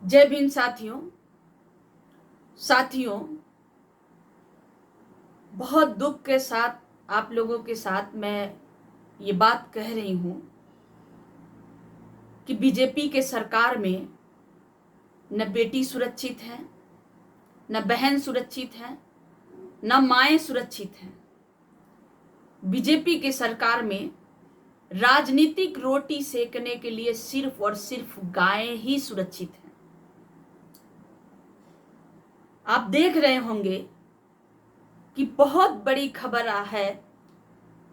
जय भीम साथियों। बहुत दुख के साथ आप लोगों के साथ मैं ये बात कह रही हूं कि बीजेपी के सरकार में न बेटी सुरक्षित है, न बहन सुरक्षित है, न माएं सुरक्षित हैं। बीजेपी के सरकार में राजनीतिक रोटी सेकने के लिए सिर्फ और सिर्फ गायें ही सुरक्षित हैं। आप देख रहे होंगे कि बहुत बड़ी खबर है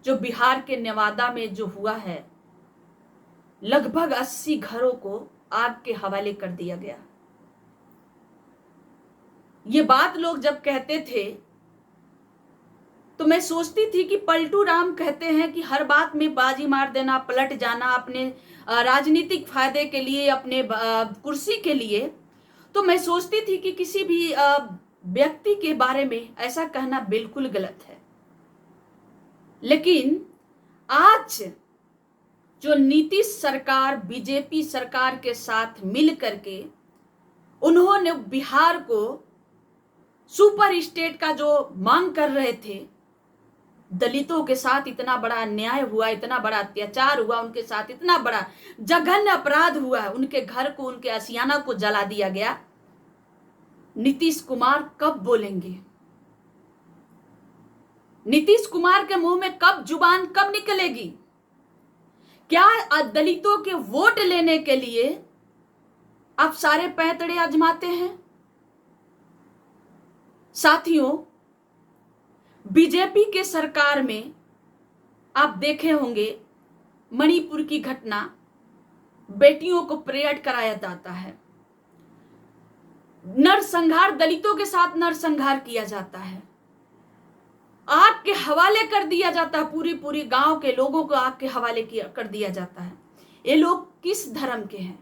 जो बिहार के नेवादा में जो हुआ है। लगभग 80 घरों को आग के हवाले कर दिया गया। ये बात लोग जब कहते थे तो मैं सोचती थी कि पलटू राम कहते हैं कि हर बात में बाजी मार देना, पलट जाना अपने राजनीतिक फायदे के लिए, अपने कुर्सी के लिए। तो मैं सोचती थी कि किसी भी व्यक्ति के बारे में ऐसा कहना बिल्कुल गलत है। लेकिन आज जो नीतीश सरकार बीजेपी सरकार के साथ मिल करके उन्होंने बिहार को सुपर स्टेट का जो मांग कर रहे थे, दलितों के साथ इतना बड़ा अन्याय हुआ, इतना बड़ा अत्याचार हुआ, उनके साथ इतना बड़ा जघन्य अपराध हुआ है, उनके घर को, उनके आशियाना को जला दिया गया। नीतीश कुमार कब बोलेंगे? नीतीश कुमार के मुंह में कब जुबान कब निकलेगी? क्या दलितों के वोट लेने के लिए आप सारे पैंतड़े आजमाते हैं? साथियों, बीजेपी के सरकार में आप देखे होंगे मणिपुर की घटना, बेटियों को परेड कराया जाता है, नरसंहार, दलितों के साथ नरसंहार किया जाता है, आग के हवाले कर दिया जाता है, पूरी गांव के लोगों को आग के हवाले कर दिया जाता है। ये लोग किस धर्म के हैं,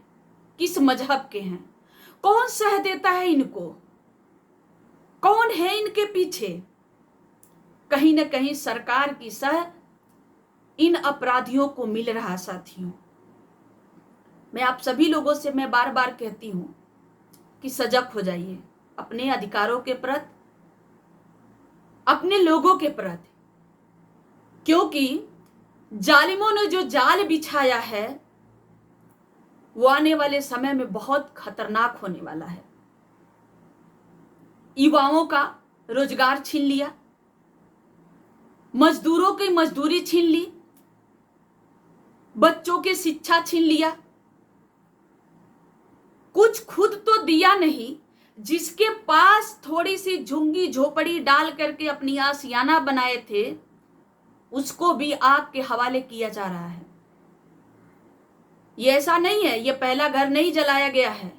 किस मजहब के हैं? कौन सह देता है इनको? कौन है इनके पीछे? कहीं ना कहीं सरकार की सह इन अपराधियों को मिल रहा। साथियों, मैं आप सभी लोगों से मैं बार बार कहती हूं कि सजग हो जाइए अपने अधिकारों के प्रति, अपने लोगों के प्रति, क्योंकि जालिमों ने जो जाल बिछाया है वो आने वाले समय में बहुत खतरनाक होने वाला है। युवाओं का रोजगार छीन लिया, मजदूरों की मजदूरी छीन ली, बच्चों की शिक्षा छीन लिया, कुछ खुद तो दिया नहीं, जिसके पास थोड़ी सी झुग्गी झोपड़ी डाल करके अपनी आशियाना बनाए थे उसको भी आग के हवाले किया जा रहा है। ये ऐसा नहीं है, ये पहला घर नहीं जलाया गया है,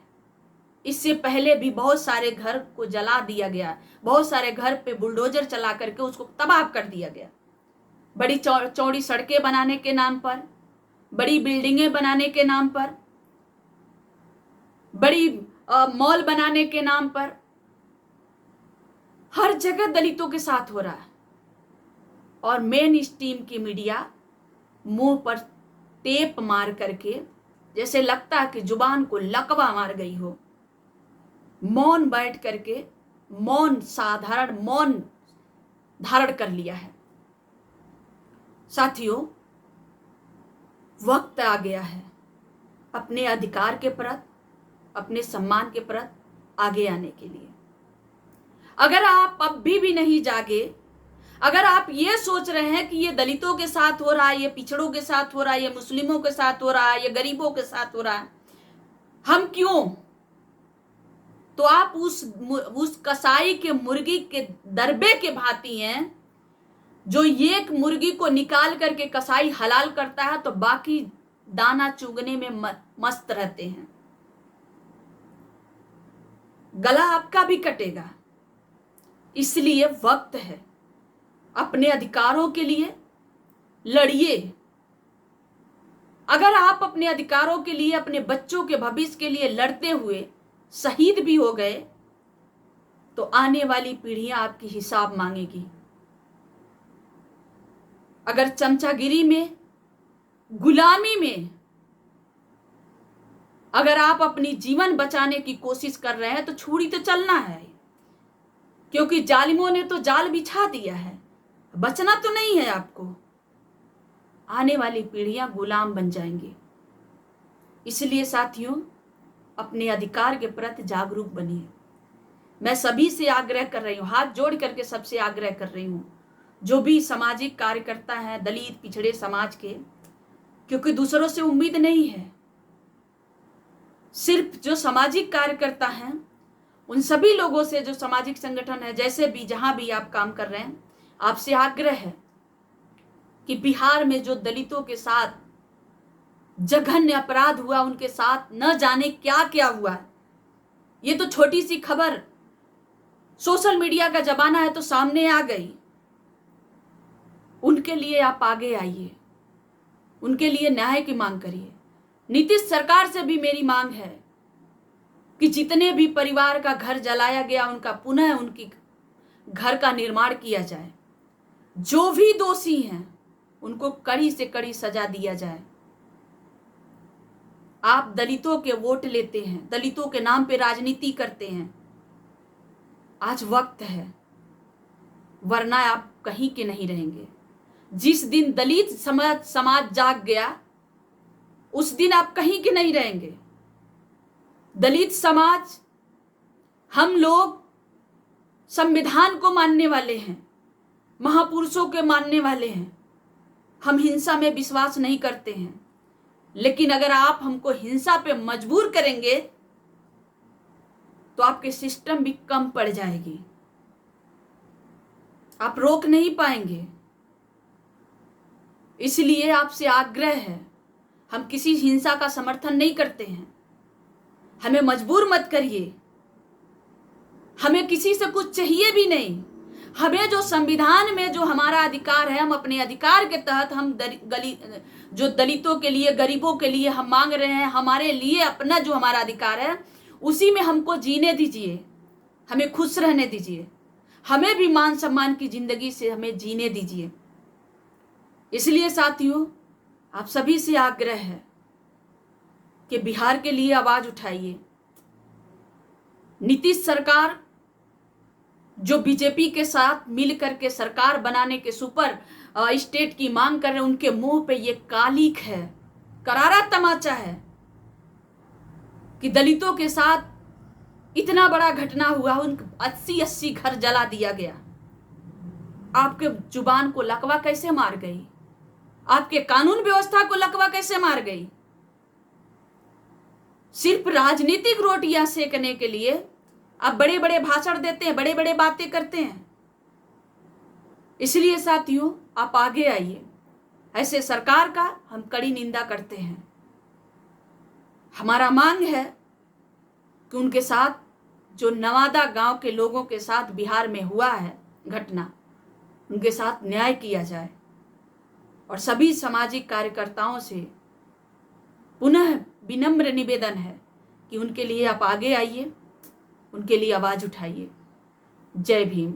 इससे पहले भी बहुत सारे घर को जला दिया गया, बहुत सारे घर पे बुलडोजर चला करके उसको तबाह कर दिया गया। बड़ी चौड़ी सड़कें बनाने के नाम पर, बड़ी बिल्डिंगें बनाने के नाम पर, बड़ी मॉल बनाने के नाम पर, हर जगह दलितों के साथ हो रहा है। और मेन स्ट्रीम की मीडिया मुंह पर टेप मार करके, जैसे लगता है कि जुबान को लकवा मार गई हो, मौन बैठ करके साधारण मौन धारण कर लिया है। साथियों, वक्त आ गया है अपने अधिकार के प्रति, अपने सम्मान के प्रति आगे आने के लिए। अगर आप अब भी नहीं जागे, अगर आप ये सोच रहे हैं कि ये दलितों के साथ हो रहा है, ये पिछड़ों के साथ हो रहा है, ये मुस्लिमों के साथ हो रहा है, ये गरीबों के साथ हो रहा है, हम क्यों? तो आप उस कसाई के मुर्गी के दरबे के भांति हैं, जो एक मुर्गी को निकाल करके कसाई हलाल करता है तो बाकी दाना चुगने में मस्त रहते हैं। गला आपका भी कटेगा। इसलिए वक्त है, अपने अधिकारों के लिए लड़िए। अगर आप अपने अधिकारों के लिए, अपने बच्चों के भविष्य के लिए लड़ते हुए शहीद भी हो गए तो आने वाली पीढ़ियां आपकी हिसाब मांगेगी। अगर चमचागिरी में, गुलामी में अगर आप अपनी जीवन बचाने की कोशिश कर रहे हैं तो छुरी तो चलना है, क्योंकि जालिमों ने तो जाल बिछा दिया है, बचना तो नहीं है आपको। आने वाली पीढ़ियां गुलाम बन जाएंगी। इसलिए साथियों, अपने अधिकार के प्रति जागरूक बनिए। मैं सभी से आग्रह कर रही हूँ, हाथ जोड़ करके सबसे आग्रह कर रही हूँ, जो भी सामाजिक कार्यकर्ता हैं दलित पिछड़े समाज के, क्योंकि दूसरों से उम्मीद नहीं है, सिर्फ जो सामाजिक कार्यकर्ता हैं उन सभी लोगों से, जो सामाजिक संगठन है, जैसे भी जहां भी आप काम कर रहे हैं, आपसे आग्रह है कि बिहार में जो दलितों के साथ जघन्य अपराध हुआ, उनके साथ न जाने क्या क्या हुआ, ये तो छोटी सी खबर सोशल मीडिया का जमाना है तो सामने आ गई। उनके लिए आप आगे आइए, उनके लिए न्याय की मांग करिए। नीतीश सरकार से भी मेरी मांग है कि जितने भी परिवार का घर जलाया गया, उनका पुनः उनकी घर का निर्माण किया जाए। जो भी दोषी हैं उनको कड़ी से कड़ी सजा दिया जाए। आप दलितों के वोट लेते हैं, दलितों के नाम पे राजनीति करते हैं, आज वक्त है, वरना आप कहीं के नहीं रहेंगे। जिस दिन दलित समाज जाग गया, उस दिन आप कहीं के नहीं रहेंगे। दलित समाज, हम लोग संविधान को मानने वाले हैं, महापुरुषों के मानने वाले हैं, हम हिंसा में विश्वास नहीं करते हैं। लेकिन अगर आप हमको हिंसा पे मजबूर करेंगे तो आपके सिस्टम भी कम पड़ जाएगी, आप रोक नहीं पाएंगे। इसलिए आपसे आग्रह है, हम किसी हिंसा का समर्थन नहीं करते हैं, हमें मजबूर मत करिए। हमें किसी से कुछ चाहिए भी नहीं। हमें जो संविधान में जो हमारा अधिकार है, हम अपने अधिकार के तहत हम जो दलितों के लिए, गरीबों के लिए हम मांग रहे हैं, हमारे लिए अपना जो हमारा अधिकार है, उसी में हमको जीने दीजिए, हमें खुश रहने दीजिए, हमें भी मान सम्मान की जिंदगी से हमें जीने दीजिए। इसलिए साथियों, आप सभी से आग्रह है कि बिहार के लिए आवाज उठाइए। नीतीश सरकार जो बीजेपी के साथ मिल करके सरकार बनाने के सुपर स्टेट की मांग कर रहे हैं, उनके मुंह पे ये कालिक है, करारा तमाचा है कि दलितों के साथ इतना बड़ा घटना हुआ, उन 80 घर जला दिया गया। आपके जुबान को लकवा कैसे मार गई? आपके कानून व्यवस्था को लकवा कैसे मार गई? सिर्फ राजनीतिक रोटियां सेकने के लिए आप बड़े बड़े भाषण देते हैं, बड़े बड़े बातें करते हैं। इसलिए साथियों, आप आगे आइए। ऐसे सरकार का हम कड़ी निंदा करते हैं। हमारा मांग है कि उनके साथ जो नवादा गांव के लोगों के साथ बिहार में हुआ है घटना, उनके साथ न्याय किया जाए। और सभी सामाजिक कार्यकर्ताओं से पुनः विनम्र निवेदन है कि उनके लिए आप आगे आइए, उनके लिए आवाज उठाइए। जय भीम।